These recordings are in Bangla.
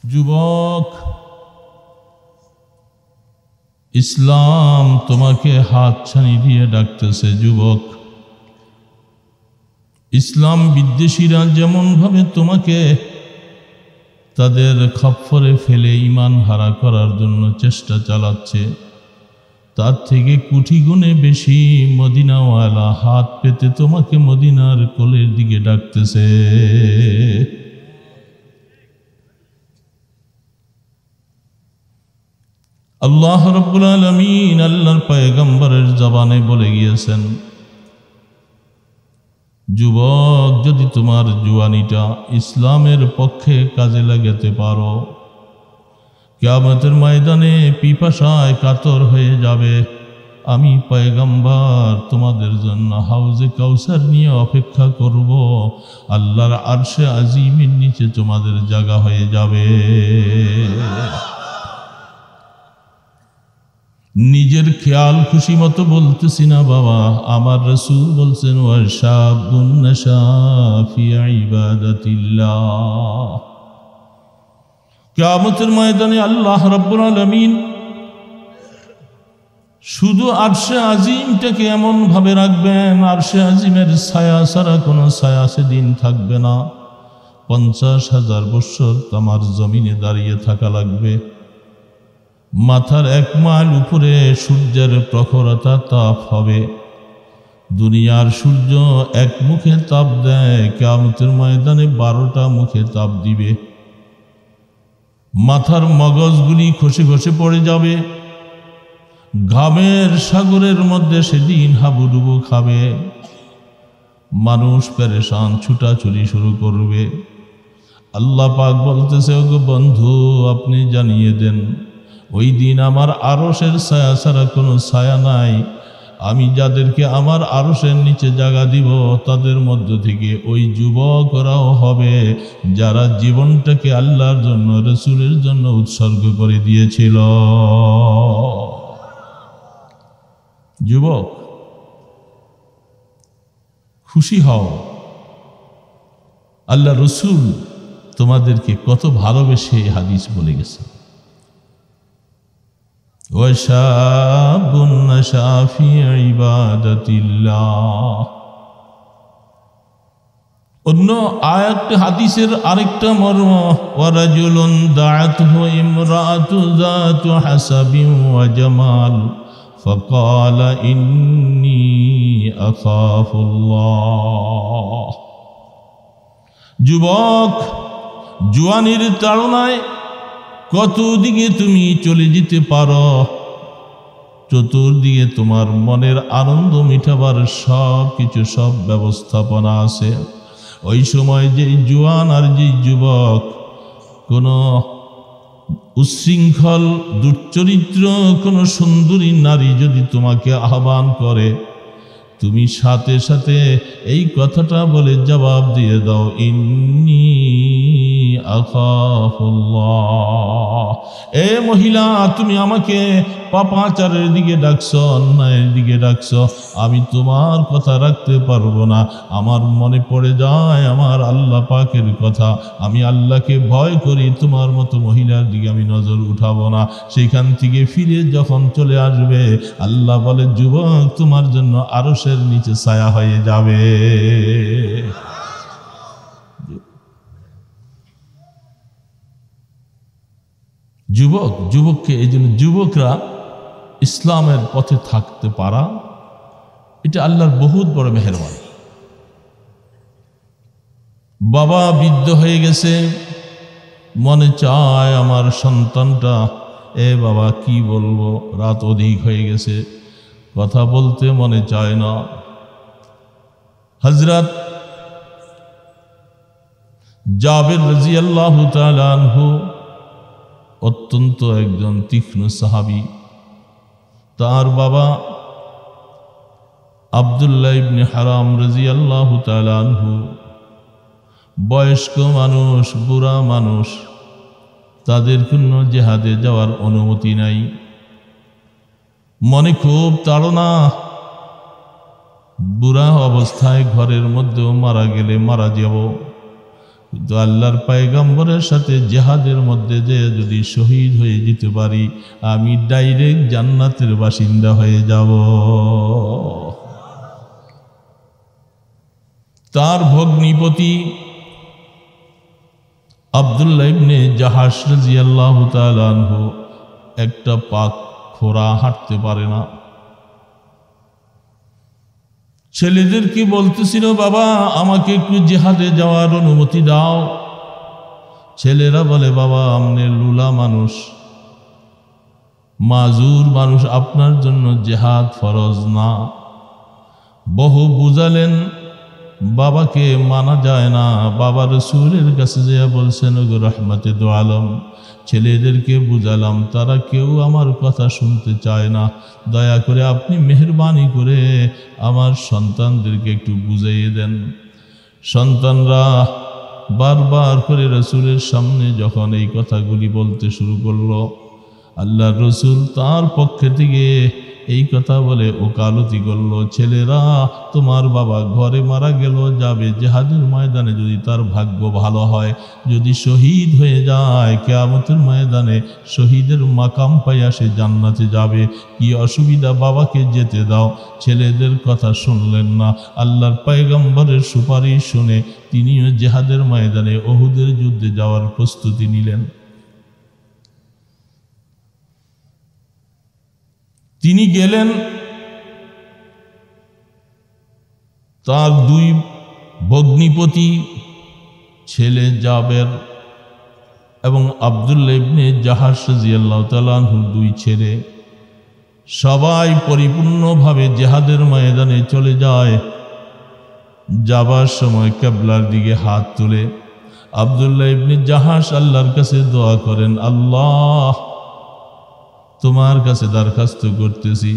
যুবক, ইসলাম তোমাকে হাতছানি দিয়ে ডাকতেছে। যুবক, ইসলাম বিদ্বেষীরা যেমন ভাবে তোমাকে তাদের খপ্পরে ফেলে ঈমান হারা করার জন্য চেষ্টা চালাচ্ছে, তার থেকে কোটি গুণে বেশি মদিনাওয়ালা হাত পেতে তোমাকে মদিনার কোলের দিকে ডাকতেছে। আল্লাহ রাব্বুল আলামিন আল্লাহর পয়গম্বরের জবানে বলে গিয়েছেন, যুবক, যদি তোমার জওয়ানিটা ইসলামের পক্ষে কাজে লাগাতে পারো, কিয়ামতের ময়দানে পিপাসায় কাতর হয়ে যাবে। আমি পয়গম্বর তোমাদের জন্য হাউজে কাউসার নিয়ে অপেক্ষা করব, আল্লাহর আরশে আজিমের নিচে তোমাদের জায়গা হয়ে যাবে। নিজের খেয়াল খুশি মতো বলতেছি না বাবা, আমার রাসূল বলছেন, ওয়াশাবুন নাশা ফি ইবাদাতিল্লাহ। কিয়ামতের ময়দানে আল্লাহ রাব্বুল আলামিন শুধু আরশে আজিমটাকে এমন ভাবে রাখবেন, আরশে আজিমের ছায়া ছাড়া কোনো ছায়া সেদিন থাকবে না। 50,000 বছর তোমার জমিনে দাঁড়িয়ে থাকা লাগবে। মাথার 1 মাইল উপরে সূর্যের প্রখরতা তাপ হবে। দুনিয়ার সূর্য এক মুখে তাপ দেয়, কিয়ামতের ময়দানে 12টা মুখে তাপ দিবে। মাথার মগজগুলি খসে খসে পড়ে যাবে। ঘামের সাগরের মধ্যে সেদিন হাবুডুবু খাবে। মানুষ পেরেশান, ছুটাছুটি শুরু করবে। আল্লাহ পাক বলতেছে, ওগো বন্ধু, আপনি জানিয়ে দেন, ওই দিন আমার আরশের ছায়া ছাড়া কোনো ছায়া নাই। আমি যাদেরকে আমার আরশের নিচে জায়গা দিব, তাদের মধ্য থেকে ওই যুবকরাও হবে যারা জীবনটাকে আল্লাহর জন্য, রাসূলের জন্য উৎসর্গ করে দিয়েছিল। যুবক, খুশি হও, আল্লাহ রাসূল তোমাদেরকে কত ভালোবেসে এই হাদিস বলে গেছে। ওয়াশাবুন নাশা ফি ইবাদাতিল্লাহ। অন্য আয়াতে হাদিসের আরেকটা মর্ম, ওয়ারাজুলুন দাআতহু ইমরাআতু যাতু হাসাবিন ওয়া জামাল ফাকালা ইন্নী আখাফুল্লাহ। যুবক, জওয়ানির তাড়নায় কত দিকে তুমি চলে যেতে পারো, চতুর্দিকে তোমার মনের আনন্দ মিটাবার সব কিছু, সব ব্যবস্থাপনা আছে। ওই সময় যেই জওয়ান আর যেই যুবক কোনো উচ্ছৃঙ্খল দুশ্চরিত্র কোনো সুন্দরী নারী যদি তোমাকে আহ্বান করে, তুমি সাথে সাথে এই কথাটা বলে জবাব দিয়ে দাও, ইন্নী আখাফুল্লাহ। এ মহিলা, তুমি আমাকে পাপাচারের দিকে ডাকছো, অন্যায়ের দিকে ডাকছো, আমি তোমার কথা রাখতে পারবো না। আমার মনে পড়ে যায় আমার আল্লাহ পাকের কথা, আমি আল্লাহকে ভয় করি, তোমার মতো মহিলার দিকে আমি নজর উঠাবো না। সেখান থেকে ফিরে যখন চলে আসবে, আল্লাহ বলে, যুবক, তোমার জন্য আরশের নিচে ছায়া হয়ে যাবে। যুবক, যুবককে, এই জন্য যুবকরা ইসলামের পথে থাকতে পারা, এটা আল্লাহর বহুত বড় মেহেরবানি। বাবা বৃদ্ধ হয়ে গেছে, মনে চায় আমার সন্তানটা, এ বাবা কি বলবো, রাত অধিক হয়ে গেছে, কথা বলতে মনে চায় না। হযরত জাবের রাদিয়াল্লাহু তাআলা আনহু অত্যন্ত একজন তীক্ষ্ণ সাহাবী। তার বাবা আব্দুল্লাহ ইবনে হারাম রাদিয়াল্লাহু তাআলা আনহু বয়স্ক মানুষ, বুড়া মানুষ, তাদের কোনো জিহাদে যাওয়ার অনুমতি নাই। মনে খুব তাড়না, বুড়া অবস্থায় ঘরের মধ্যেও মারা গেলে মারা যাব, কিন্তু আল্লাহর পয়গম্বরের সাথে জিহাদের মধ্যে যে যদি শহীদ হয়ে যেতে পারি, আমি ডাইরেক্ট জান্নাতের বাসিন্দা হয়ে যাব। তার ভগ্নিপতি আব্দুল্লাহ ইবনে জাহাশ রাদিয়াল্লাহু তাআলা আনহু একটা পাক খোরা হাঁটতে পারে না। ছেলেদেরকে বলতেছিল, বাবা আমাকে একটু জিহাদে যাওয়ার অনুমতি দাও। ছেলেরা বলে, বাবা আপনি লুলা মানুষ, মাজুর মানুষ, আপনার জন্য জিহাদ ফরজ না। বহু বুঝালেন, বাবাকে মানা যায় না। বাবা রাসূলের কাছে যেয়ে বলছেন, ওগো রহমতে দো আলম, ছেলেদেরকে বুঝালাম, তারা কেউ আমার কথা শুনতে চায় না। দয়া করে আপনি মেহেরবানি করে আমার সন্তানদেরকে একটু বুঝাইয়ে দেন। সন্তানরা বারবার করে রাসূলের সামনে যখন এই কথাগুলি বলতে শুরু করলো, আল্লাহর রাসূল তার পক্ষে থেকে এই কথা বলে ওকালতি করলো, ছেলেরা তোমার বাবা ঘরে মারা গেল, যাবে জিহাদের ময়দানে, যদি তার ভাগ্য ভালো হয়, যদি শহীদ হয়ে যায়, কিয়ামতের ময়দানে শহীদের মাকাম পাইয়া সে জান্নাতে যাবে। কি অসুবিধা, বাবাকে যেতে দাও। ছেলেদের কথা শুনলেন না। আল্লাহর পয়গম্বরের সুপারিশ শুনে তিনিও জিহাদের ময়দানে উহুদের যুদ্ধে যাওয়ার প্রস্তুতি নিলেন। তিনি গেলেন। তার দুই ভগ্নিপতি ছেলে জাবের এবং আব্দুল্লাহ ইবনে জাহাশ রাদিয়াল্লাহু তাআলা আনহুর দুই ছেলে সবাই পরিপূর্ণভাবে জিহাদের ময়দানে চলে যায়। যাবার সময় কিবলার দিকে হাত তুলে আব্দুল্লাহ ইবনে জাহাশ আল্লাহর কাছে দোয়া করেন, আল্লাহ তোমার কাছে দরখাস্ত করতেছি।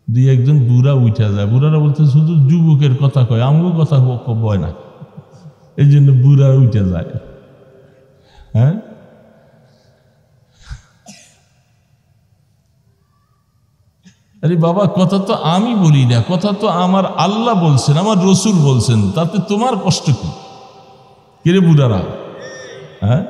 দুই একজন বুড়া উঠা যায়, বুড়ারা বলতে শুধু যুবকের কথা কয়, আমগো কথা কয় না, এই জন্য বুড়া উঠা যায়। হ্যাঁ, আরে বাবা, কথা তো আমি বলি না, কথা তো আমার আল্লাহ বলছেন, আমার রসুল বলছেন, তাতে তোমার কষ্ট কি? কিরে বুড়ারা, হ্যাঁ,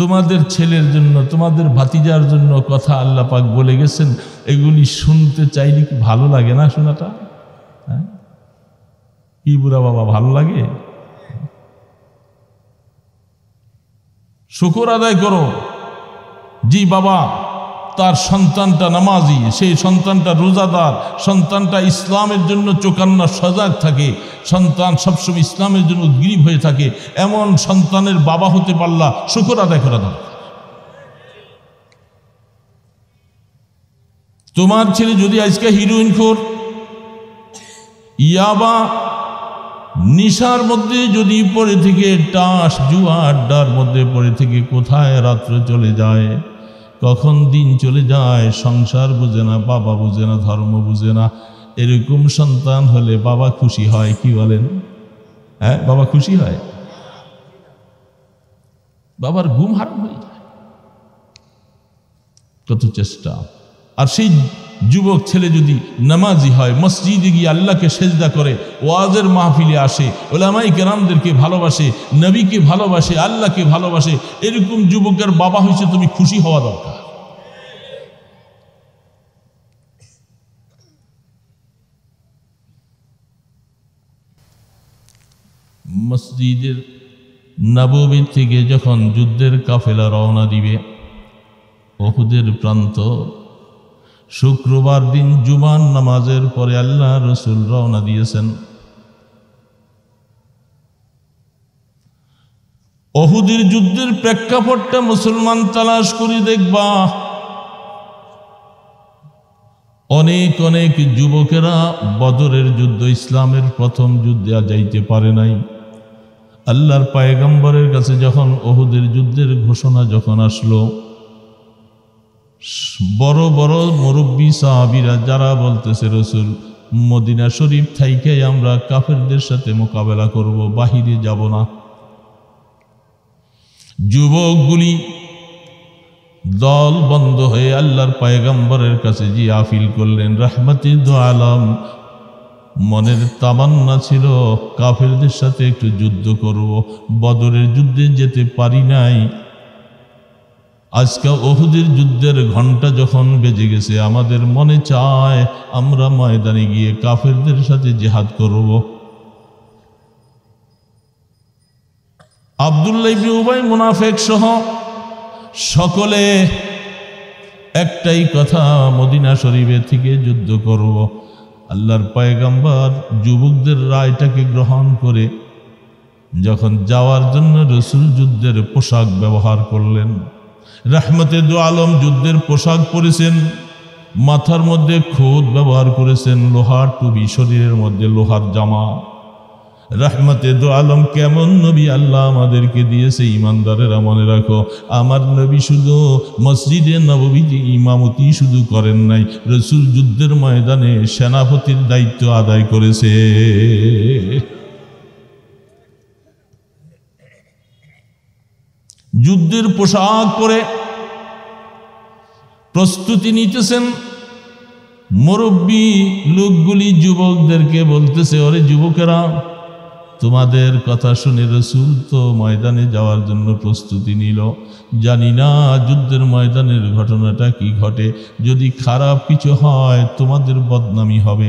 তোমাদের ছেলের জন্য, তোমাদের ভাতিজার জন্য কথা আল্লাহ পাক বলে গেছেন, এগুলি শুনতে চাইলে কি ভালো লাগে না শোনাটা? হ্যাঁ, কি বুড়া বাবা, ভালো লাগে? শুকর আদায় করো, জি বাবা তার সন্তানটা নামাজি, সেই সন্তানটা রোজাদার, সন্তানটা ইসলামের জন্য চোকান্না সজাগ থাকে, সন্তান সবসময় ইসলামের জন্য উদ্গ্রীব হয়ে থাকে, এমন সন্তানের বাবা হতে পারলা, শুকর আদায় করা দরকার। তোমার ছেলে যদি আজকে হিরোইনখোর, ইয়াবা, নিশার মধ্যে যদি পড়ে থেকে, টাস জুয়া আড্ডার মধ্যে পড়ে থেকে কোথায় রাত্রে চলে যায়, কখন দিন চলে যায়, সংসার বুঝে না, বাবা বুঝে না, ধর্ম বুঝে না, এরকম সন্তান হলে বাবা খুশি হয়? কি বলেন? হ্যাঁ, বাবা খুশি হয়? বাবার ঘুম হারাম হয়ে যায়। কত চেষ্টা। আর সেই যুবক ছেলে যদি নামাজি হয়, মসজিদে গিয়ে আল্লাহকে সেজদা করে, ওয়াজের মাহফিলে আসে, উলামায়ে কেরামদেরকে ভালোবাসে, নবীকে ভালোবাসে, আল্লাহকে ভালোবাসে, এরকম যুবকের বাবা হয়েছে, তুমি খুশি হওয়া দরকার। মসজিদের নববী থেকে যখন যুদ্ধের কাফেলা রওনা দিবে উহুদের প্রান্ত, শুক্রবার দিন জুমার নামাজের পরে আল্লাহ রসুল রওনা দিয়েছেন। উহুদের যুদ্ধের প্রেক্ষাপটটা মুসলমান তালাশ করে দেখবা, অনেক অনেক যুবকেরা বদরের যুদ্ধ, ইসলামের প্রথম যুদ্ধে যাইতে পারে নাই। আল্লাহর পয়গম্বরের কাছে যখন উহুদের যুদ্ধের ঘোষণা যখন আসলো, বড় বড় মুরব্বী সাহাবীরা যারা বলতেছে, রসুল মদিনা শরীফ থাইকে আমরা কাফেরদের সাথে মোকাবেলা করব, বাহিরে যাব না। যুবকগুলি দল বন্ধ হয়ে আল্লাহর পয়গম্বরের কাছে যে আপিল করলেন, রাহমাতুল আলম মনের তামান্না ছিল কাফেরদের সাথে একটু যুদ্ধ করব, বদরের যুদ্ধে যেতে পারি নাই। আজকে উহুদের যুদ্ধের ঘন্টা যখন বেজে গেছে, আমাদের মনে চায় আমরা ময়দানে গিয়ে কাফেরদের সাথে জিহাদ করব। আব্দুল্লাহ ইবনে উবাই মুনাফিক সহ সকলে একটাই কথা, মদিনা শরীফে থেকে যুদ্ধ করব। আল্লাহর পয়গম্বর যুবকদের রায়টাকে গ্রহণ করে যখন যাওয়ার জন্য রাসূল যুদ্ধের পোশাক ব্যবহার করলেন, রাহমতে দু আলম যুদ্ধের পোশাক পরেছেন, মাথার মধ্যে খুদ ব্যবহার করেছেন, লোহার টুপি, শরীরের মধ্যে লোহার জামা। রহমতে দু আলম কেমন নবী আল্লাহ আমাদেরকে দিয়েছে, ইমানদারেরা মনে রাখো, আমার নবী শুধু মসজিদে নববীতে ইমামতি শুধু করেন নাই, রাসূল যুদ্ধের ময়দানে সেনাপতির দায়িত্ব আদায় করেছে। যুদ্ধের পোশাক পরে প্রস্তুতি নিতেছেন। মুরব্বী লোকগুলি যুবকদেরকে বলতেছে, ওরে যুবকেরা, তোমাদের কথা শুনে রাসূল তো ময়দানে যাওয়ার জন্য প্রস্তুতি নিল, জানি না যুদ্ধের ময়দানের ঘটনাটা কি ঘটে, যদি খারাপ কিছু হয় তোমাদের বদনামি হবে।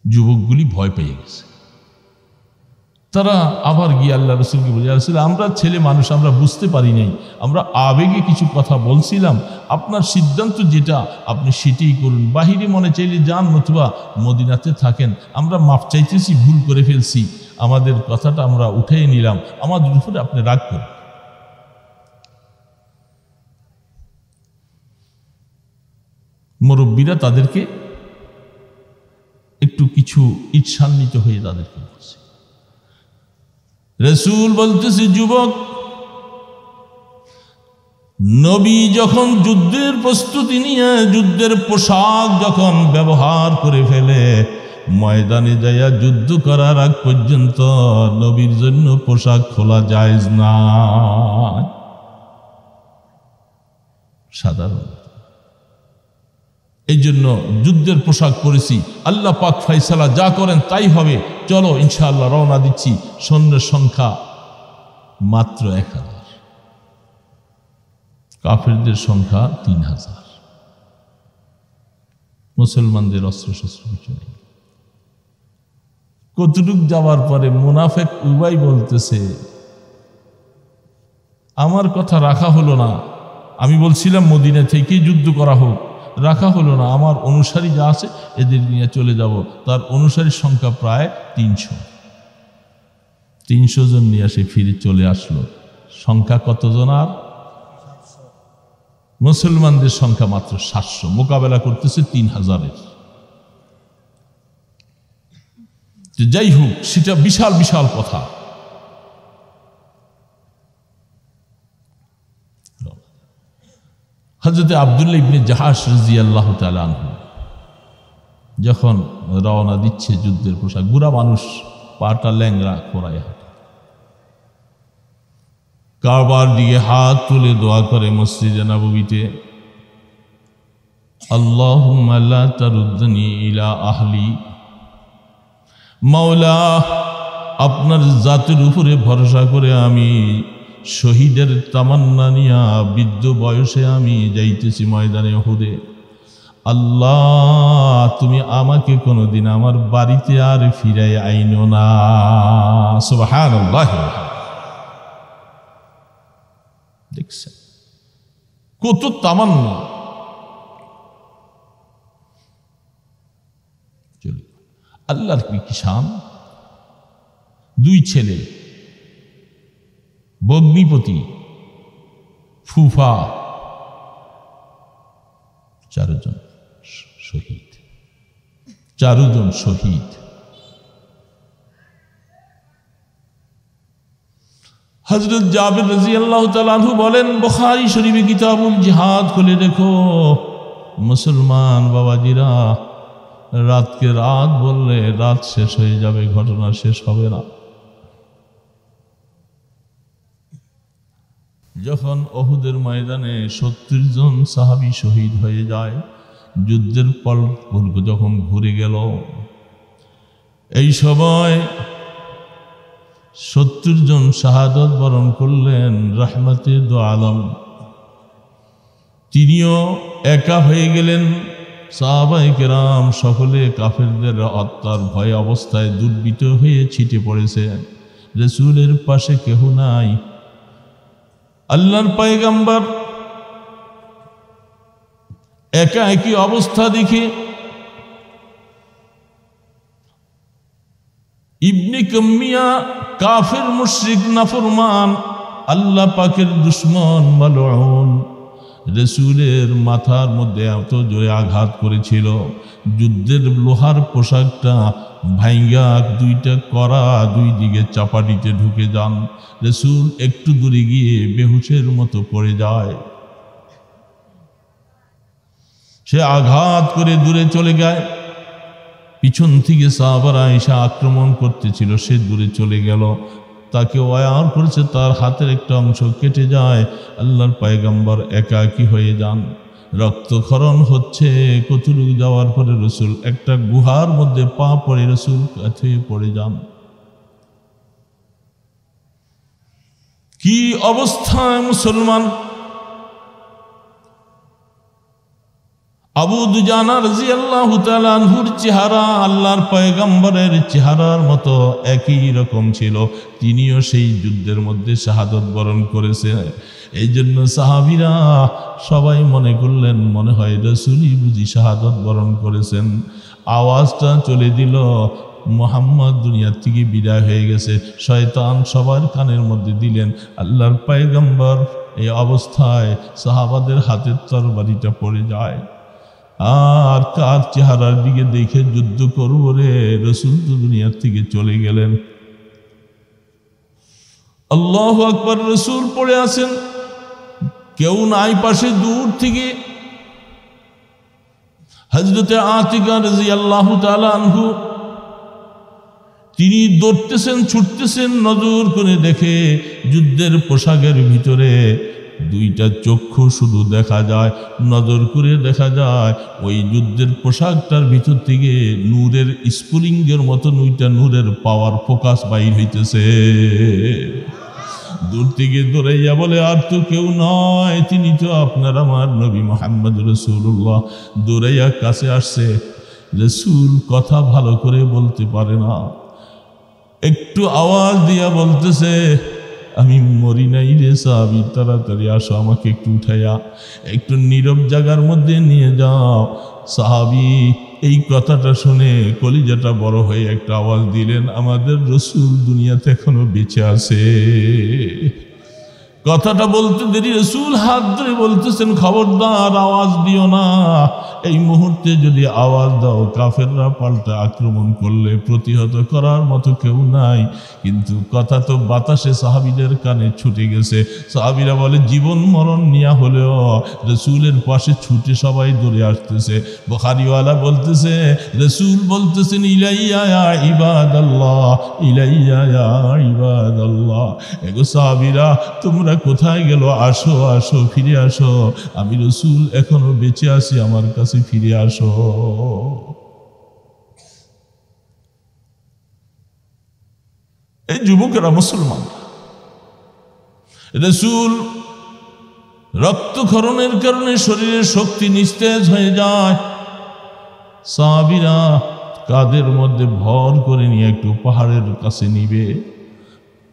যুবকগুলি ভয় পেয়ে গেছে। তারা আবার গিয়ে আল্লাহ রাসূলকে বলে, রাসূল, আমরা ছেলে মানুষ, আমরা বুঝতে পারি নাই, আমরা আবেগে কিছু কথা বলছিলাম, আপনার সিদ্ধান্ত যেটা আপনি সেটাই করুন, বাহিরে মনে চাইলে যান, নতুবা মদিনাতে থাকেন, আমরা মাফ চাইতেছি, ভুল করে ফেলছি, আমাদের কথাটা আমরা উঠিয়ে নিলাম, আমাদের উপরে আপনি রাগ করুন। মুরব্বীরা তাদেরকে একটু কিছু ঈর্ষান্বিত হয়ে তাদেরকে বলছে। রাসূল বলতেছে, যুবক, নবী যখন যুদ্ধের প্রস্তুতি নিয়ে যুদ্ধের পোশাক যখন ব্যবহার করে ফেলে, ময়দানে যাইয়া যুদ্ধ করার আগ পর্যন্ত নবীর জন্য পোশাক খোলা জায়েজ না। সাধারণ এই জন্য যুদ্ধের পোশাক পরেছি, আল্লাহ পাক ফয়সালা যা করেন তাই হবে, চলো ইনশাআল্লাহ রওনা দিচ্ছি। সৈন্যের সংখ্যা মাত্র 1000, কাফেরদের সংখ্যা 3000, মুসলমানদের অস্ত্রশস্ত্র কিছু নেই। কতটুক যাওয়ার পরে মুনাফিক উবাই বলতেছে, আমার কথা রাখা হলো না, আমি বলছিলাম মদিনা থেকেই যুদ্ধ করা হোক, রাখা হলো না, আমার অনুসারী যা আছে এদের নিয়ে চলে যাব। তার অনুসারীর সংখ্যা প্রায় 300 জন নিয়ে সে ফিরে চলে আসলো। সংখ্যা কতজন? আর মুসলমানদের সংখ্যা মাত্র 700, মোকাবেলা করতেছে 3000-এর। যাই হোক, সেটা বিশাল বিশাল কথা। হযরত আব্দুল্লাহ ইবনে জাহাশ রাদিয়াল্লাহু তাআলা আনহু যখন রওনা দিচ্ছে যুদ্ধের পোশাক, বুড়া মানুষ, পাটা ল্যাংড়া, খোঁড়ায় হাঁটে, কাবার দিকে হাত তুলে দোয়া করে মসজিদে নববীতে, আল্লাহুম্মা লা তারুদ্দনি ইলা আহলি, মাওলা আপনার জাতের উপরে ভরসা করে আমি শহীদের তামান্না নিয়া বৃদ্ধ বয়সে আমি যাইতেছি ময়দানে উহুদে, আল্লাহ তুমি আমাকে কোনোদিন আমার বাড়িতে আর ফিরাই আইনো না। সুবহানাল্লাহ। দেখছেন কত তামান্না। আল্লাহর কি শান। 2 ছেলে, বগ্নিপতি, ফুফা, 4 জন শহীদ, 4 জন শহীদ। হযরত জাবের রাদিয়াল্লাহু তাআলা আনহু বলেন, বুখারী শরীফে কিতাবুল জিহাদ খুলে দেখো, মুসলমান বাবাজিরা, রাতকে রাত বললে রাত শেষ হয়ে যাবে, ঘটনা শেষ হবে না। যখন উহুদের ময়দানে 70 জন সাহাবী শহীদ হয়ে যায়, যুদ্ধের পল যখন ঘুরে গেল, এই সময় 70 জন শাহাদত বরণ করলেন রাহমাতে দো আলম। তিনিও একা হয়ে গেলেন। সাহাবায়ে কেরাম সকলে কাফেরদের হত্যার ভয় অবস্থায় দুর্বৃত্ত হয়ে ছিটে পড়েছে। রাসূলের পাশে কেহ নাই। আল্লাহর পয়গম্বর একা একই অবস্থা দেখে ইবনে কামিয়া কাফের মুশরিক নাফরমান আল্লাহ পাকের দুশমন মালউন রাসূলের মাথার মধ্যে এত জোরে আঘাত করেছিল, যুদ্ধের লোহার পোশাকটা ভাঙ্গা দুইটা করা দুই দিকে চাপাটিতে ঢুকে যান। রাসূল একটু দূরে গিয়ে বেহুশের মতো পড়ে যায়। সে আঘাত করে দূরে চলে যায়। পিছন থেকে সাহাবারা এসে আক্রমণ করতেছিল, সে দূরে চলে গেল। তাকে ওয়ার করেছে, তার হাতের একটা অংশ কেটে যায়। আল্লাহর পয়গম্বর একাকী হয়ে যান। রক্তক্ষরণ হচ্ছে। কতটুকু যাওয়ার পরে রাসূল একটা গুহার মধ্যে পা পড়ে রাসূল কাছে পড়ে যান। কি অবস্থায় মুসলমান! আবু দুজানা রাদিয়াল্লাহু তাআলা আনহুর চেহারা আল্লাহর পয়গম্বরের চেহারার মতো একই রকম ছিল। তিনিও সেই যুদ্ধের মধ্যে শাহাদত বরণ করেছে। এই জন্য সাহাবীরা সবাই মনে করলেন মনে হয় রাসূলই বুঝি শাহাদত বরণ করেছেন। আওয়াজটা চলে দিল, মুহাম্মদ দুনিয়া থেকে বিদায় হয়ে গেছে। শয়তান সবার কানের মধ্যে দিলেন, আল্লাহর পয়গম্বর এই অবস্থায় সাহাবাদের হাতের তরবারিটা পড়ে যায়। আর কার চেহারার দিকে দেখে যুদ্ধ করব রে, রাসূল তো দুনিয়া থেকে চলে গেলেন। আল্লাহু আকবার। রাসূল পড়ে আছেন, কেউ নাই পাশে। দূর থেকে হযরতে আতিকা রাদিয়াল্লাহু তাআলা আনহু তিনি দৌড়তেছেন, ছুটতেছেন। নজর করে দেখে যুদ্ধের পোশাকের ভিতরে দুইটা চক্ষু শুধু দেখা যায়। নজর করে দেখা যায় ওই যুদ্ধের পোশাকটার ভিতর থেকে নূরের স্ফুলিঙ্গের মতো দুইটা নূরের পাওয়ার ফোকাস বাইর হইতেছে। দূর থেকে দৌড়াইয়া বলে, আর তো কেউ নয়, তিনি তো আপনার আমার নবী মুহাম্মদ রাসূলুল্লাহ। দৌড়াইয়া কাছে আসছে। রাসূল কথা ভালো করে বলতে পারে না, একটু আওয়াজ দিয়া বলতেছে, আমি মরি নাই রে সাহাবী, তাড়াতাড়ি আসো, আমাকে একটু উঠাইয়া একটু নীরব জায়গার মধ্যে নিয়ে যাও। সাহাবী এই কথাটা শুনে কলিজাটা বড় হয়ে একটা আওয়াজ দিলেন, আমাদের রাসূল দুনিয়াতে এখনো বেঁচে আছে। কথাটা বলতে দেরি রাসূল হাত ধরে বলতেছেন, খবরদার আওয়াজ দিও না। এই মুহূর্তে যদি আওয়াজ দাও কাফেররা পাল্টা আক্রমণ করলে প্রতিহত করার মতো কেউ নাই। কিন্তু কথা তো বাতাসে সাহাবীদের কানে ছুটে গেছে। সাহাবীরা বলে, জীবন মরণ নিয়া হলেও রাসূলের পাশে ছুটে সবাই দৌড়ে আসতেছে। বুখারীওয়ালা বলতেছে, রাসূল বলতেছেন, ইলাইয়া ইয়া ইবাদাল্লাহ, ইলাইয়া ইয়া ইবাদাল্লাহ। এগো সাহাবীরা, তোমরা কোথায় গেল? আসো আসো, ফিরে আসো, আমি রাসূল এখনো বেঁচে আছি, আমার কাছে ফিরে আসো। এই যুবকেরা মুসলমান। রাসূল রক্তক্ষরণের কারণে শরীরের শক্তি নিস্তেজ হয়ে যায়। সাহাবীরা কাঁধের মধ্যে ভর করে নিয়ে একটু পাহাড়ের কাছে নিবে।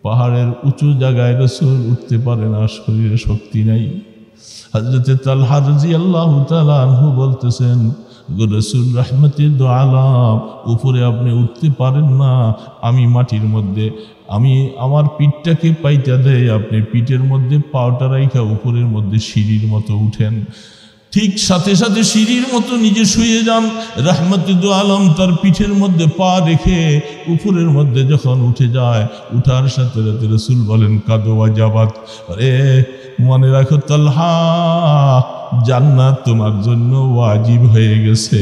পাহাড়ের উঁচু জায়গায় রাসূল উঠতে পারে না, শরীরে শক্তি নাই। হযরতে তালহা রাদিয়াল্লাহু তাআলা আনহু বলতেছেন, রাসূল রাহমাতুল লিল আলাম, উপরে আপনি উঠতে পারেন না, আমি মাটির মধ্যে, আমি আমার পিঠটাকে পাইতে দেয়, আপনি পিঠের মধ্যে পাওটা রাইখা উপরের মধ্যে সিঁড়ির মতো উঠেন। ঠিক সাথে সাথে সিঁড়ির মতো নিজে শুয়ে যান। রাহমাতুল লিল আলাম তার পিঠের মধ্যে পা রেখে উপরের মধ্যে যখন উঠে যায়, উঠার সাথে সাথে রাসূল বলেন, কাদো ওয়াজাবাত, আরে মনে রাখো তালহা, জান্নাত তোমার জন্য ওয়াজিব হয়ে গেছে।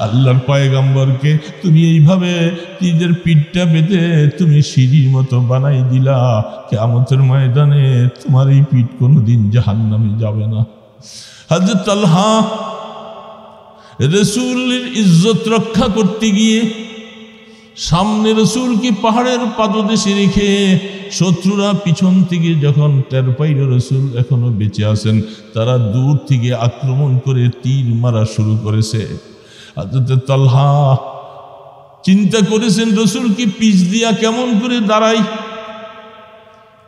আল্লাহর পয়গম্বরকে তুমি এইভাবে নিজের পিঠটা বেঁধে তুমি সিঁড়ির মতো বানাই দিলা, কিয়ামতের ময়দানে তোমার এই পিঠ কোনোদিন জাহান্নামে যাবে না। হযরত তালহা রসুলের ইজ্জত রক্ষা করতে গিয়ে সামনে রসুলকে পাহাড়ের পাদদেশে রেখে শত্রুরা পিছন থেকে যখন টের পাইল রসুল এখনো বেঁচে আছেন, তারা দূর থেকে আক্রমণ করে তীর মারা শুরু করেছে। হযরত তালহা চিন্তা করেছেন রসুলকে পিছ দিয়া কেমন করে দাঁড়াই।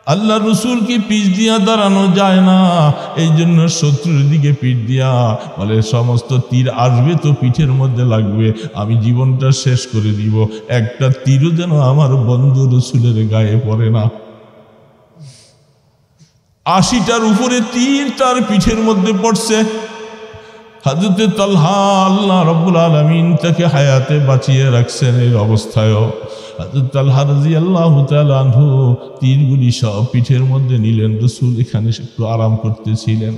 আল্লাহ রসুলকে পিছ দিয়া দাঁড়ানো যায় না, এই জন্য শত্রুর দিকে পিঠ দিয়া বলে সমস্ত তীর আসবে তো পিঠের মধ্যে লাগবে, আমি জীবনটা শেষ করে দিব, একটা তীরও যেন আমার বন্ধু রসুলের গায়ে পড়ে না। 80টার উপরে তীর তার পিঠের মধ্যে পড়ছে। হযরত তালহা আল্লাহ রাব্বুল আলামিন তাকে হায়াতে বাঁচিয়ে রাখছেন। এই অবস্থায়ও হযরত তালহা রাদিয়াল্লাহু তাআলা আনহু তীরগুলি সব পিঠের মধ্যে নিলেন। রাসূল এখানে একটু আরাম করতেছিলেন।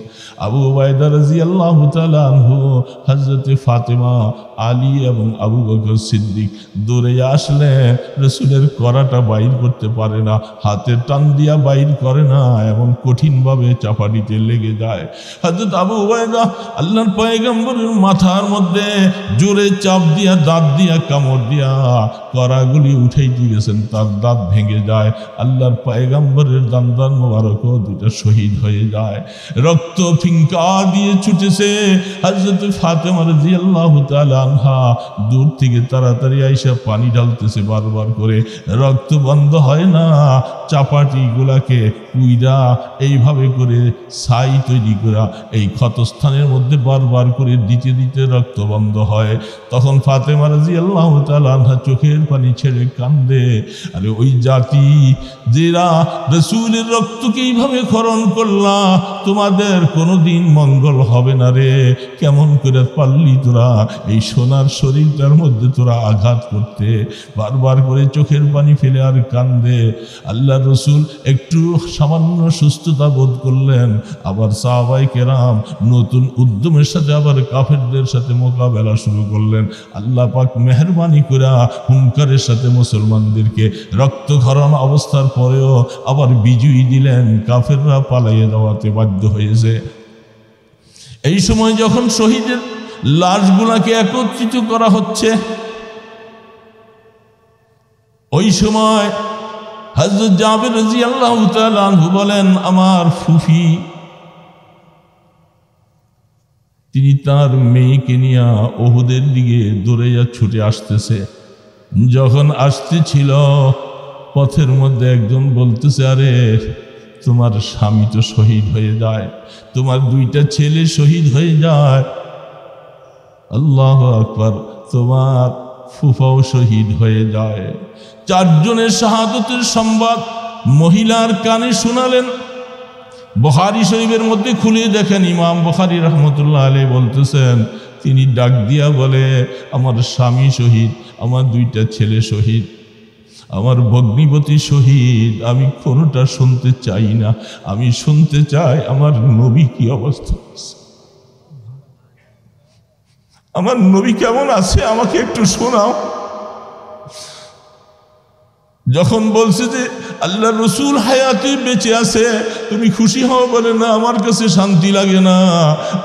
আবু উবাইদা রাদিয়াল্লাহু তাআলা আনহু, হযরত ফাতেমা, আলী এবং আবু বকর সিদ্দিক দৌড়ে আসলে রাসূলের কড়াটা বাইর করতে পারে না, হাতের টান দিয়া বাইর করে না, এবং কঠিনভাবে চাপাটিতে লেগে যায়। হযরত আবু উবাইদা আল্লাহর পয়গম্বরের মাথার মধ্যে জোরে চাপ দিয়া দাঁত দিয়া কামড় দিয়া কড়াগুলি উঠাই দিয়েছেন, তার দাঁত ভেঙে যায়। আল্লাহর পয়গম্বরের দান্দান মোবারকও দুটো শহীদ হয়ে যায়। রক্ত ফিঙ্কা দিয়ে ছুটেছে। হযরত ফাতেমা রাদিয়াল্লাহু তাআলা আনহা দূর থেকে তাড়াতাড়ি আইসা পানি ঢালতেছে বারবার করে, রক্ত বন্ধ হয় না। চাপাটিগুলাকে কুইরা এইভাবে করে ছাই তৈরি করা এই ক্ষতস্থানের মধ্যে বারবার করে দিতে দিতে রক্ত বন্ধ হয়। তখন ফাতেমা রাদিয়াল্লাহু তাআলা আনহা চোখের পানি ছেড়ে কান্দে, আরে ওই জাতি যারা রাসূলের রক্তকে এইভাবে খরণ করলা, তোমাদের কোনোদিন মঙ্গল হবে না রে। কেমন করে পারলি তোরা এই সোনার শরীরটার মধ্যে তোরা আঘাত করতে? বারবার করে চোখের পানি ফেলে আর কান্দে। আল্লাহ রসুল একটু সামান্য সুস্থতা বোধ করলেন, আবার সাহাবায়ে কেরাম নতুন উদ্যমের সাথে আবার কাফেরদের সাথে মোকাবেলা শুরু করলেন। আল্লাহ পাক মেহেরবানি করে হুঙ্কারের সাথে মুসলমানদেরকে রক্তক্ষরণ অবস্থার পরেও আবার বিজয়ী দিলেন, কাফেররা পালাইয়ে যাওয়াতে বাধ্য হয়েছে। এই সময় যখন শহীদের লাশগুলাকে একত্রিত করা হচ্ছে, ওই সময় হযরত জাবের রাদিয়াল্লাহু তাআলা আনহু বলেন, আমার ফুফি তিনি তার মেয়েকে নিয়ে ওহুদের দিকে দৌড়াইয়া ছুটে আসতেছে। যখন আসতেছিল পথের মধ্যে একজন বলতেছে, আরে তোমার স্বামী তো শহীদ হয়ে যায়, তোমার 2টা ছেলে শহীদ হয়ে যায়, আল্লাহু আকবার, তোমার ফুফাও শহীদ হয়ে যায়। 4 জনের শাহাদতের সংবাদ মহিলার কানে শোনালেন। বুখারী শরীফের মধ্যে খুলে দেখেন, ইমাম বুখারী রহমতুল্লাহ আলাইহি বলতেছেন, তিনি ডাক দিয়া বলে, আমার স্বামী শহীদ, আমার 2টা ছেলে শহীদ, আমার ভগ্নিপতি শহীদ, আমি কোনোটা শুনতে চাই না, আমি শুনতে চাই আমার নবী কি অবস্থা আছে, আমার নবী কেমন আছে, আমাকে একটু শোনাও। যখন বলছে যে আল্লাহ রসুল হায়াতে বেঁচে আছে, তুমি খুশি হও, বলে না আমার কাছে শান্তি লাগে না,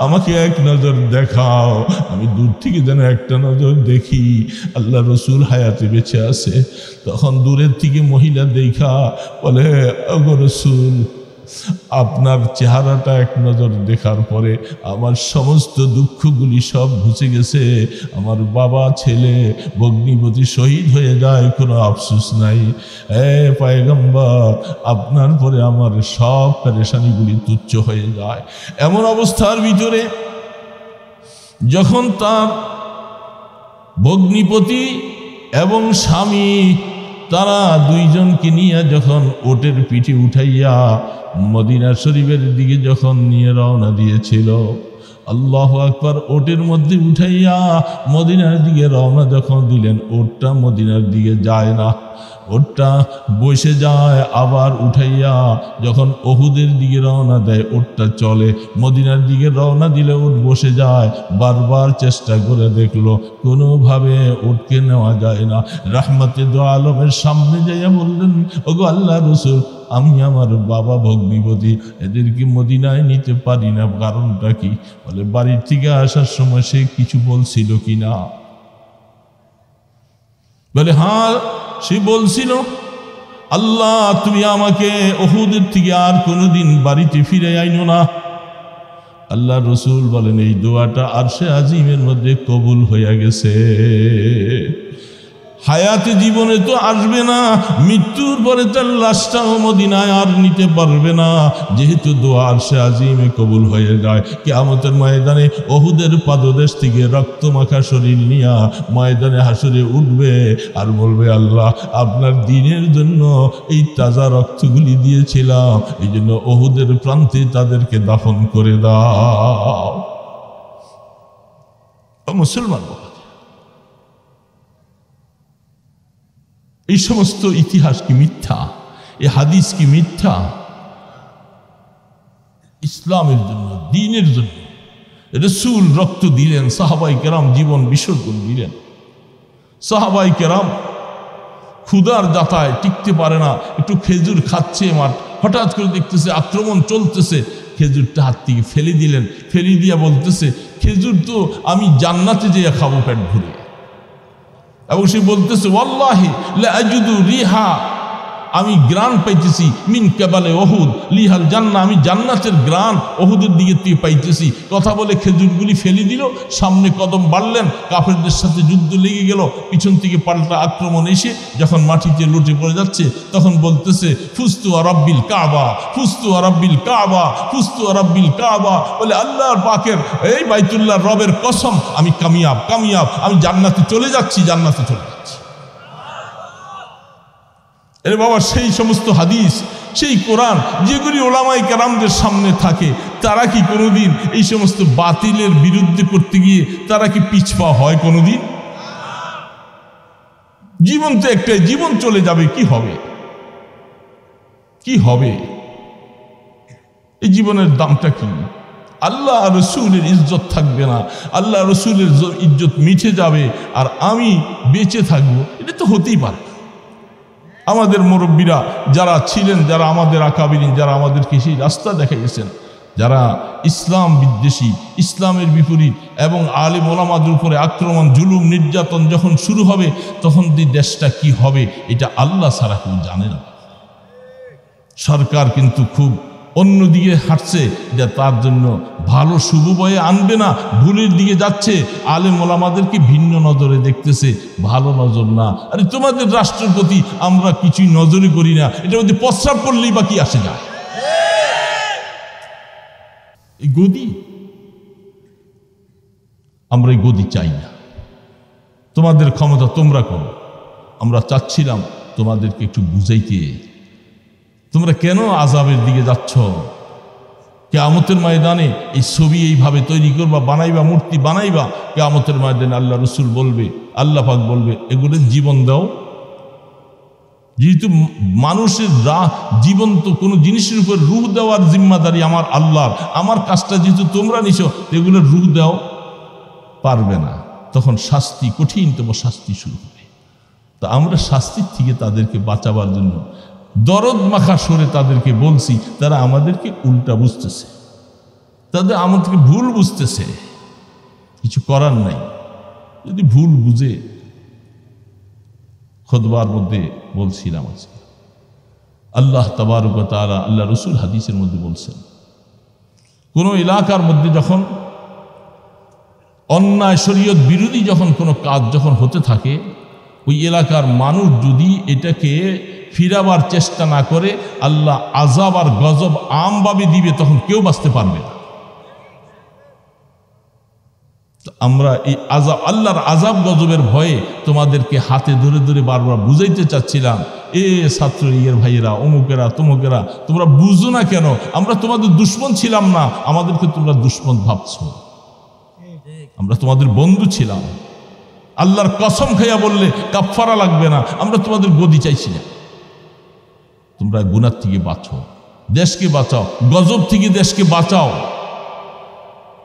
আমাকে এক নজর দেখাও, আমি দূর থেকে যেন একটা নজর দেখি আল্লাহ রসুল হায়াতে বেঁচে আছে। তখন দূরের থেকে মহিলা দেখা বলে, ওগো রসুল, আপনার চেহারাটা এক নজর দেখার পরে আমার সমস্ত দুঃখগুলি সব ঘুচে গেছে, আমার বাবা ছেলে ভগ্নিপতি শহীদ হয়ে যায়, কোনো আফসোস নাই। পয়গম্বর, আপনার পরে আমার সব পেরেশানিগুলি তুচ্ছ হয়ে যায়। এমন অবস্থার ভিতরে যখন তার ভগ্নিপতি এবং স্বামী তারা 2 জনকে নিয়ে যখন ওটের পিঠে উঠাইয়া মদিনা শরীফের দিকে যখন নিয়ে রওনা দিয়েছিল, আল্লাহু আকবার, ওটের মধ্যে উঠাইয়া মদিনার দিকে রওনা যখন দিলেন, ওটটা মদিনার দিকে যায় না, ওটটা বসে যায়। আবার উঠাইয়া যখন ওহুদের দিকে রওনা দেয়, ওটটা চলে। মদিনার দিকে রওনা দিলে ওট বসে যায়। বারবার চেষ্টা করে দেখলো, কোনোভাবে ওটকে নেওয়া যায় না। রাহমাতে দো আলমের সামনে যাইয়া বললেন, ওগো আল্লাহ রসুল, আমি আমার বাবা ভগ্নিপতি এদেরকে মদিনায় নিতে পারি না, কারণটা কি? বলে বাড়ির থেকে আসার সময় সে কিছু বলছিল কিনা? বলে হ্যাঁ, সে বলছিল, আল্লাহ তুমি আমাকে উহুদের থেকে আর কোনোদিন বাড়িতে ফিরে আইনো না। আল্লাহ রসুল বলেন এই দোয়াটা আরশে আজিমের মধ্যে কবুল হয়ে গেছে। হায়াতে জীবনে তো আসবে না, মৃত্যুর পরে তার লাশটাও মদিনায় আর নিতে পারবে না, যেহেতু দোয়া আরশে আজিমে কবুল হয়ে যায়। কিয়ামতের ময়দানে উহুদের পাদদেশ থেকে রক্ত মাখা শরীর নিয়া ময়দানে হাসরে উঠবে আর বলবে, আল্লাহ আপনার দ্বীনের জন্য এই তাজা রক্তগুলি দিয়েছিলাম, এই জন্য উহুদের প্রান্তে তাদেরকে দাফন করে দাও। মুসলমান, এই সমস্ত ইতিহাস কি মিথ্যা? এই হাদিস কি মিথ্যা? ইসলামের জন্য, দ্বীনের জন্য রাসূল রক্ত দিলেন, সাহাবায়ে কেরাম জীবন বিসর্জন দিলেন। সাহাবায়ে কেরাম ক্ষুধার যাতায় টিকতে পারে না, একটু খেজুর খাচ্ছে, হঠাৎ করে দেখতেছে আক্রমণ চলতেছে, খেজুরটা হাত থেকে ফেলে দিলেন, ফেলে দিয়া বলতেছে, খেজুর তো আমি জান্নাতে যেয়ে খাবো পেট ভরে। এবং সে বলতেছে, ওয়াল্লাহি লা আজুদু রিহা, আমি গ্রান পাইতেছি, মিন কাবালে উহুদ লিহাল জান্নাহ, আমি জান্নাতের গ্রান উহুদের দিকে থেকে পাইতেছি। কথা বলে খেজুরগুলি ফেলে দিল, সামনে কদম বাড়লেন, কাফেরদের সাথে যুদ্ধ লেগে গেল। পিছন থেকে পাল্টা আক্রমণ এসে যখন মাটিতে লুটে পড়ে যাচ্ছে, তখন বলতেছে, ফুস্তু রাব্বিল কাবা, ফুস্তু রাব্বিল কাবা, ফুস্তু রাব্বিল কাবা। বলে আল্লাহর পাকের এই বাইতুল্লাহর রবের কসম, আমি কামিয়াব, কামিয়াব, আমি জান্নাতে চলে যাচ্ছি, জান্নাতে চলে যাচ্ছি। এরে বাবা, সেই সমস্ত হাদিস, সেই কোরআন যেগুলি ওলামায়ে কেরামদের সামনে থাকে, তারা কি কোনোদিন এই সমস্ত বাতিলের বিরুদ্ধে করতে গিয়ে তারা কি পিছপা হয় কোনোদিন? জীবন তো একটাই, জীবন চলে যাবে, কি হবে? কি হবে? এই জীবনের দামটা কি? আল্লাহ রসুলের ইজ্জত থাকবে না, আল্লাহ রসুলের ইজ্জত মিটে যাবে, আর আমি বেঁচে থাকবো, এটা তো হতেই পারে। আমাদের মুরব্বীরা যারা ছিলেন, যারা আমাদের আকাবিরিন, যারা আমাদেরকে সেই রাস্তা দেখাইয়েছেন, যারা ইসলাম বিদ্বেষী, ইসলামের বিপরীত এবং আলেম ওলামাদের উপরে আক্রমণ, জুলুম, নির্যাতন যখন শুরু হবে, তখন দেশটা কি হবে এটা আল্লাহ ছাড়া কেউ জানে না। সরকার কিন্তু খুব অন্যদিকে হাঁটছে, যে তার জন্য ভালো শুভ বয়ে আনবে না, ভুলের দিকে যাচ্ছে। আলেম ওলামাদেরকে ভিন্ন নজরে দেখতেছে, ভালো নজর না। আরে তোমাদের রাষ্ট্রের প্রতি আমরা কিছুই নজরে করি না, এটার মধ্যে প্রস্রাব করলেই বা কি আসে যায়? এই গদি, আমরা এই গদি চাই না। তোমাদের ক্ষমতা তোমরা করো, আমরা চাচ্ছিলাম তোমাদেরকে একটু বুঝাইতে, তোমরা কেন আযাবের দিকে যাচ্ছ? কিয়ামতের ময়দানে এই ছবি এইভাবে তৈরি করবা, বানাইবা, মূর্তি বানাইবা, কিয়ামতের ময়দানে আল্লাহ রসুল বলবে, আল্লাহ পাক বলবে, এগুলো জীবন দাও। যেহেতু মানুষের জীবন্ত কোনো জিনিসের উপর রূহ দেওয়ার জিম্মাদারি আমার আল্লাহর, আমার কাজটা যেহেতু তোমরা নিছো, এগুলোর রূহ দাও, পারবে না। তখন শাস্তি, কঠিনতম শাস্তি শুরু হবে। তা আমরা শাস্তির থেকে তাদেরকে বাঁচাবার জন্য দরদ মাখা সরে তাদেরকে বলছি, তারা আমাদেরকে উল্টা বুঝতেছে, তাদের আমাদেরকে ভুল বুঝতেছে, কিছু করার নাই। যদি ভুল বুঝে, খুতবার মধ্যে বলছিলাম আজকে, আল্লাহ তাবারক ওয়া তাআলা, আল্লাহ রসুল হাদিসের মধ্যে বলছেন, কোন এলাকার মধ্যে যখন অন্যায় শরীয়ত বিরোধী যখন কোনো কাজ যখন হতে থাকে, ওই এলাকার মানুষ যদি এটাকে ফিরাবার চেষ্টা না করে, আল্লাহ আযাব আর গজব আমভাবে দিবে, তখন কেউ বাঁচতে পারবে না। আমরা এই আযাব, আল্লাহর আযাব গজবের ভয়ে তোমাদেরকে হাতে ধরে ধরে বারবার বুঝাইতে চাচ্ছিলাম, এ ছাত্র ইয়ের ভাইয়েরা, অমুকেরা তমুকেরা, তোমরা বুঝো না কেন? আমরা তোমাদের দুশমন ছিলাম না, আমাদেরকে তোমরা দুশমন ভাবছো। আমরা তোমাদের বন্ধু ছিলাম। আল্লাহর কসম খাইয়া বললে কাফারা লাগবে না, আমরা তোমাদের গদি চাইছি না। তোমরা গুনাহ থেকে বাঁচো, দেশকে বাঁচাও, গজব থেকে দেশকে বাঁচাও।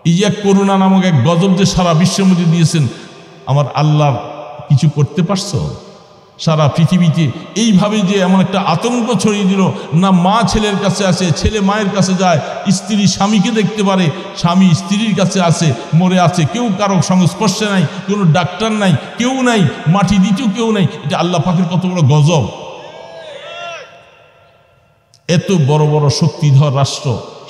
এই যে এক করোনা নামক এক গজব যে সারা বিশ্বের মধ্যে দিয়েছেন, আমার আল্লাহর কিছু করতে পারছো? সারা পৃথিবীতে এইভাবে যে এমন একটা আতঙ্ক ছড়িয়ে দিল, না মা ছেলের কাছে আসে, ছেলে মায়ের কাছে যায়, স্ত্রী স্বামীকে দেখতে পারে, স্বামী স্ত্রীর কাছে আসে, মরে আছে, কেউ কারো সংস্পর্শে নাই, কোনো ডাক্তার নাই, কেউ নাই, মাটি দিতেও কেউ নাই। এটা আল্লাহ পাকের কত বড় গজব। এত বড় বড় শক্তিধর রাষ্ট্র,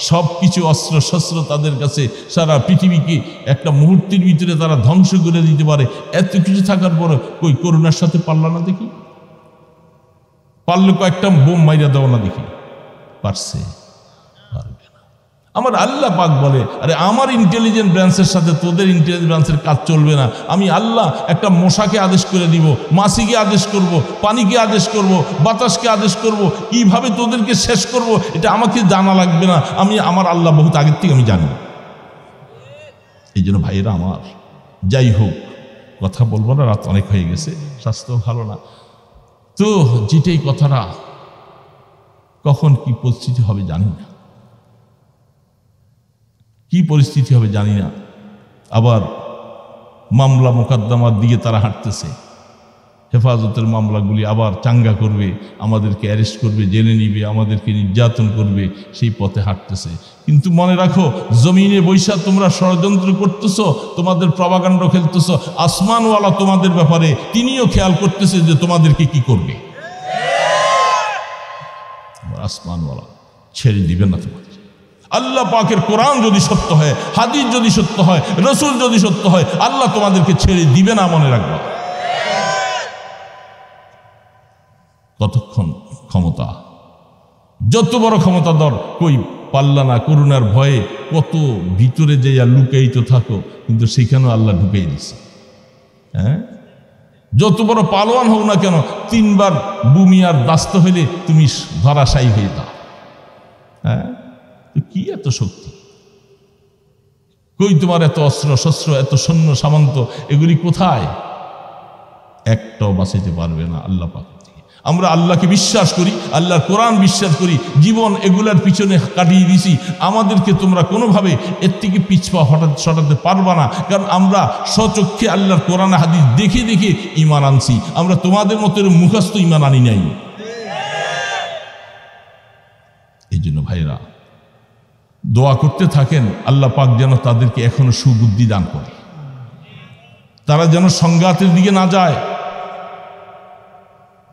সব কিছু অস্ত্র শস্ত্র তাদের কাছে, সারা পৃথিবীকে একটা মুহূর্তের ভিতরে তারা ধ্বংস করে দিতে পারে। এত কিছু থাকার পর কই করোনার সাথে পারলা না দেখি? পারলে কয়েকটা বোম মাইরা দেওয়া না দেখি? পারছে? পারবে না। আমার আল্লাহ পাক বলে, আরে আমার ইন্টেলিজেন্ট ব্রাঞ্চের সাথে তোদের ইন্টেলিজেন্ট ব্রাঞ্চের কাজ চলবে না। আমি আল্লাহ একটা মশাকে আদেশ করে দিব, মাছিকে আদেশ করব, পানিকে আদেশ করব, বাতাসকে আদেশ করব, কিভাবে তোদেরকে শেষ করব এটা আমাকে জানা লাগবে না। আমি আমার আল্লাহ বহুত আগের থেকে আমি জানি। এই জন্য ভাইয়েরা আমার, যাই হোক, কথা বলবো না, রাত অনেক হয়ে গেছে, স্বাস্থ্য ভালো না। তো যেটাই কথাটা, কখন কি পরিস্থিতি হবে জানি না, কি পরিস্থিতি হবে জানি না। আবার মামলা মোকদ্দমার দিকে তারা হাঁটতেছে, হেফাজতের মামলাগুলি আবার চাঙ্গা করবে, আমাদেরকে অ্যারেস্ট করবে, জেলে নিবে, আমাদেরকে নির্যাতন করবে, সেই পথে হাঁটতেছে। কিন্তু মনে রাখো, জমিনে বৈশা তোমরা ষড়যন্ত্র করতেছ, তোমাদের প্রপাগান্ড খেলতেছ, আসমানওয়ালা তোমাদের ব্যাপারে তিনিও খেয়াল করতেছে যে তোমাদেরকে কি করবে। আসমানওয়ালা ছেড়ে দিবেন না তোমাদের। আল্লাহ পাকের কোরআন যদি সত্য হয়, হাদিস যদি সত্য হয়, রসুল যদি সত্য হয়, আল্লাহ তোমাদেরকে ছেড়ে দিবে না, মনে রাখবা। কতক্ষণ ক্ষমতা, যত বড় ক্ষমতাধর, কই পাল্লা না, করুণার ভয়ে কত ভিতরে যে লুকাই তো থাকো, কিন্তু সেখানেও আল্লাহ ঢুকাই দিছে। হ্যাঁ, যত বড় পালোয়ান হোক না কেন, 3 বার বুমিয়ার দাস্ত হইলে তুমি ধরাশায়ী হয়ে দাও। হ্যাঁ, কি এত শক্তি, কই তোমার এত অস্ত্র শস্ত্র, এত সৈন্য সামন্ত, এগুলি কোথায়? একটাও বাঁচাইতে পারবে না আল্লাহ পাক থেকে। আমরা আল্লাহকে বিশ্বাস করি, আল্লাহর কোরআন বিশ্বাস করি, জীবন এগুলার পিছনে কাটিয়ে দিছি। আমাদেরকে তোমরা কোনোভাবে এর থেকে পিছপা সটাতে পারবা না, কারণ আমরা স্বচক্ষে আল্লাহর কোরআন হাদিস দেখে দেখে ঈমান আনছি। আমরা তোমাদের মতো মুখস্থ ঈমান আনি নাই। এই জন্য ভাইরা, দোয়া করতে থাকেন, আল্লাহ পাক যেন তাদেরকে এখনো সুবুদ্ধি দান করে, তারা যেন সংঘাতের দিকে না যায়।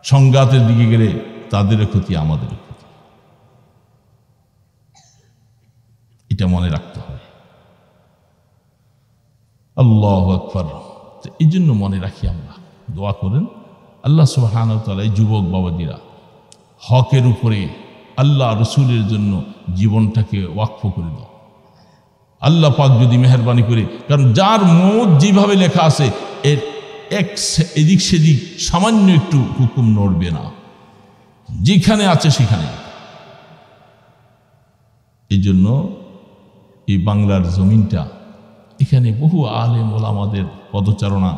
সংঘাতের দিকে গেলে তাদেরও ক্ষতি, আমাদেরও ক্ষতি, এটা মনে রাখতে হবে। আল্লাহু আকবার। এই জন্য মনে রাখি, আমরা দোয়া করেন, আল্লাহ সুবহানাহু ওয়া তাআলা এই যুবক বাবাজিরা হকের উপরে আল্লাহ রসুলের জন্য জীবনটাকে ওয়াকফ করে দাও। আল্লাহ পাক যদি মেহেরবানি করে, কারণ যার মত যেভাবে লেখা আছে, এর এদিক সেদিক সামান্য একটু হুকুম নড়বে না, যেখানে আছে সেখানে। এই জন্য এই বাংলার জমিনটা, এখানে বহু আলেম ওলামাদের পদচারণা,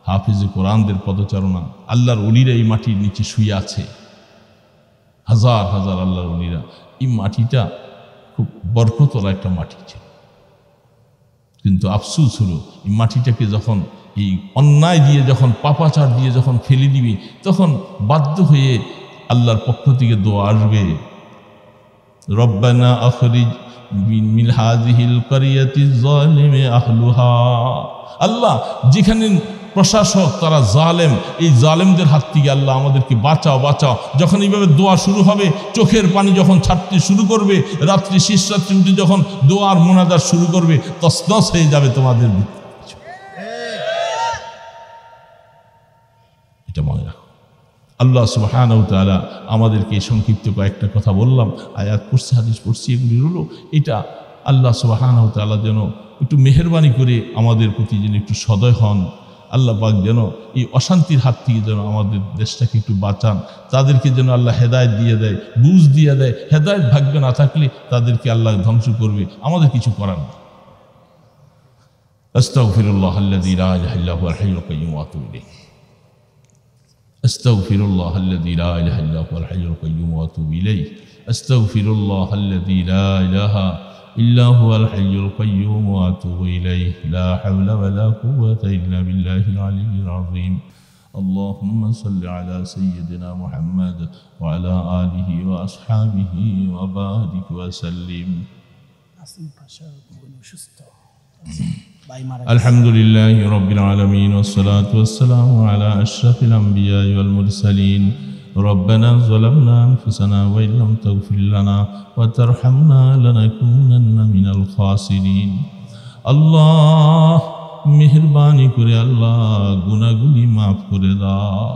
হাফিজে কোরআনদের পদচারণা, আল্লাহর ওলিরা এই মাটির নিচে শুয়ে আছে, হাজার হাজার আল্লাহর ওলিরা। এই মাটিটা খুব বরকতওয়ালা একটা মাটি ছিল, কিন্তু আফসোস হলো এই মাটিটাকে যখন এই অন্যায় দিয়ে, যখন পাপাচার দিয়ে যখন ফেলে দিবে, তখন বাধ্য হয়ে আল্লাহর পক্ষ থেকে দোয়া আসবে, রব্বানা আখরিজ মিন হাযিহিল কারিয়াতিজ যালিমি আহলুহা। আল্লাহ, যেখানে প্রশাসক তারা জালেম, এই জালেমদের হাত থেকে আল্লাহ আমাদেরকে বাঁচাও বাঁচাও। যখন এইভাবে দোয়া শুরু হবে, চোখের পানি যখন ছাড়তে শুরু করবে, রাত্রি শেষ রাত্রি উঠে যখন দোয়ার মোনাজাত শুরু করবে, তছনছ হয়ে যাবে তোমাদের। এটা মনে রাখো। আল্লাহ সুবহানাহু ওয়া তাআলা আমাদেরকে সংক্ষিপ্ত কয়েকটা কথা বললাম, আয়াত পড়ছি, হাদিস পড়ছি, এগুলি হলো, এটা আল্লাহ সুবহানাহু ওয়া তাআলা যেন একটু মেহেরবানি করে আমাদের প্রতি যেন একটু সদয় হন। আল্লাহ পাক যেন এই অশান্তির হাত থেকে যেন আমাদের দেশটাকে একটু বাঁচান, তাদেরকে যেন আল্লাহ হেদায়েত দিয়ে দেয়, বুঝ দিয়ে দেয়। হেদায়েত ভাগ্য না থাকলে তাদেরকে আল্লাহ ধ্বংস করবে, আমাদের কিছু করার নেই। আস্তাগফিরুল্লাহ আল্লাযী লা ইলাহা ইল্লা হুয়াল হাইয়ুল কাইয়্যুম ওয়া আতুবু ইলাইহি। আস্তাগফিরুল্লাহ আল্লাযী লা ইলাহা ইল্লা হুয়াল হাইয়ুল কাইয়্যুম ওয়া আতুবু ইলাইহি। আস্তাগফিরুল্লাহ আল্লাযী লা ইলাহা إلا هو الحي القيوم وأتوب إليه لا حول ولا قوة إلا بالله العلي العظيم اللهم صل على سيدنا محمد وعلى آله وأصحابه وبارك وسلم الحمد لله رب العالمين والصلاة والسلام على أشرف الأنبياء والمرسلين ربنا ظلمنا أنفسنا وإن لم تغفر لنا وترحمنا لنكونن من الخاسرين الله মেহেরবানি করে আল্লাহ গুনাহগুলি মাফ করে দাও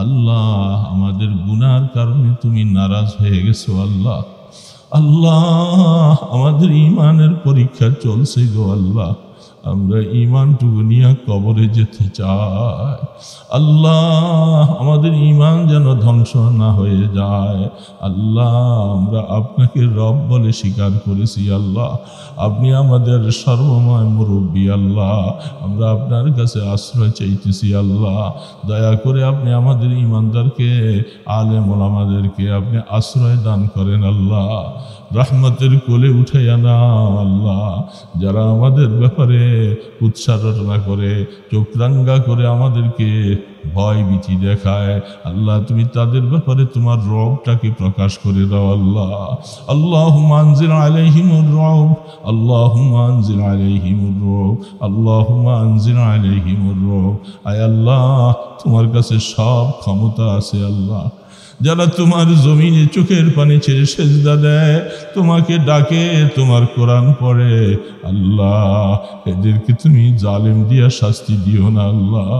আল্লাহ আমাদের গুনার কারণে তুমি নারাজ হয়ে গেছো আল্লাহ আল্লাহ আমাদের ঈমানের পরীক্ষা চলছে গো আল্লাহ আমরা ঈমানটুকু নিয়ে কবরে যেতে চাই আল্লাহ আমাদের ঈমান যেন ধ্বংস না হয়ে যায় আল্লাহ আমরা আপনাকে রব বলে স্বীকার করেছি আল্লাহ আপনি আমাদের সর্বময় মুরব্বী আল্লাহ আমরা আপনার কাছে আশ্রয় চাইতেছি আল্লাহ দয়া করে আপনি আমাদের ঈমানদারকে আলেম ওলামাদেরকে আপনি আশ্রয় দান করেন আল্লাহ রহমতের কোলে উঠাইয়া না আল্লাহ যারা আমাদের ব্যাপারে উৎসারণা করে চোখ রাঙ্গা করে আমাদেরকে ভয় ভীতি দেখায় আল্লাহ তুমি তাদের ব্যাপারে তোমার রবটাকে প্রকাশ করে দাও আল্লাহ আল্লাহুম্মা আনজিল আলাইহিমুর রব আল্লাহুম্মা আনজিল আলাইহিমুর রব আল্লাহুম্মা আনজিল আলাইহিমুর রব আয় আল্লাহ তোমার কাছে সব ক্ষমতা আছে আল্লাহ যারা তোমার জমিনে চোখের পানি ছেড়ে সেজদা দেয় তোমাকে ডাকে তোমার কোরআন পড়ে আল্লাহ এদেরকে তুমি জালেম দিয়া শাস্তি দিও না আল্লাহ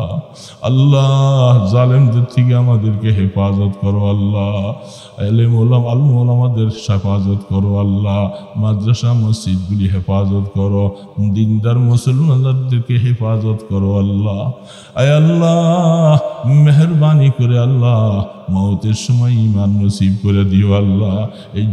আল্লাহ জালেমদের থেকে আমাদেরকে হেফাজত করো আল্লাহ আলেম ওলামাদের হেফাজত করো আল্লাহ মাদ্রাসা মসজিদগুলি হেফাজত করো দিনদার মুসলমানদেরকে হেফাজত করো আল্লাহ আয় আল্লাহ মেহেরবানি করে আল্লাহ মওতের সময় ঈমান নসিব করে দিও আল্লাহ এই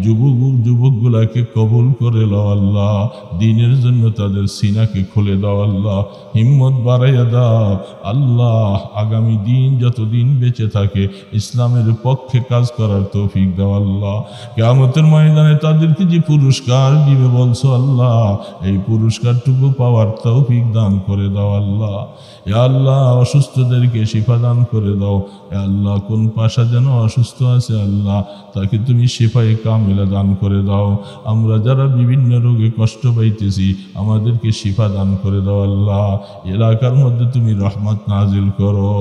যুবকগুলাকে কবুল করে লও আল্লাহ দ্বীনের জন্য তাদের সিনাকে খুলে দাও আল্লাহ হিম্মত বাড়াইয়া দাও আল্লাহ আগামী দিন যতদিন বেঁচে থাকে ইসলামের পক্ষে কাজ করার তৌফিক দাও আল্লাহ কিয়ামতের ময়দানে তাদেরকে যে পুরস্কার দিবে বলছো আল্লাহ এই পুরস্কারটুকু পাওয়ার তৌফিক দান করে দাও আল্লাহ ইয়া আল্লাহ অসুস্থদেরকে শিফা দান করে দাও ইয়া আল্লাহ কোন পাশা যেন অসুস্থ আছে আল্লাহ তাকে তুমি শিফায়ে কামিলা দান করে দাও আমরা যারা বিভিন্ন রোগে কষ্ট পাইতেছি আমাদেরকে শিফা দান করে দাও আল্লাহ এলাকার মধ্যে তুমি রহমত নাজিল করো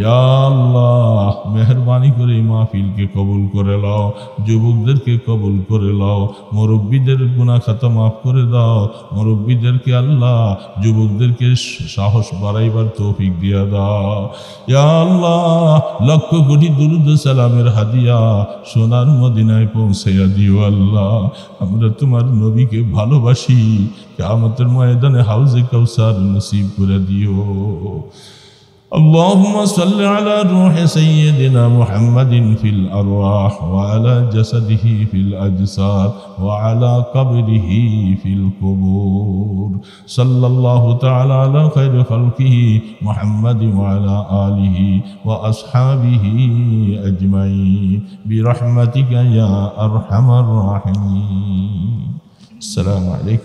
ইয়া আল্লাহ মেহেরবানি করে এই মাহফিলকে কবুল করে নাও যুবকদেরকে কবুল করে নাও মুরব্বীদের গুনাহ খাতা মাফ করে দাও মুরব্বীদেরকে আল্লাহ যুবকদেরকে সাহস বাড়াইবার তৌফিক দিয়া দাও ইয়া আল্লাহ লক্ষ কোটি দুরূদ সালামের হাদিয়া সোনার মদিনায় পৌঁছাইয়া দিও আল্লাহ আমরা তোমার নবীকে ভালোবাসি কিয়ামতের ময়দানে হাউজে কাউসার নসিব করে দিও اللهم صل على روح سيدنا محمد في الأرواح وعلى جسده في الأجساد وعلى قبره في القبور صلى الله تعالى على خير خلقه محمد وعلى آله وأصحابه أجمعين برحمتك يا أرحم الراحمين السلام عليكم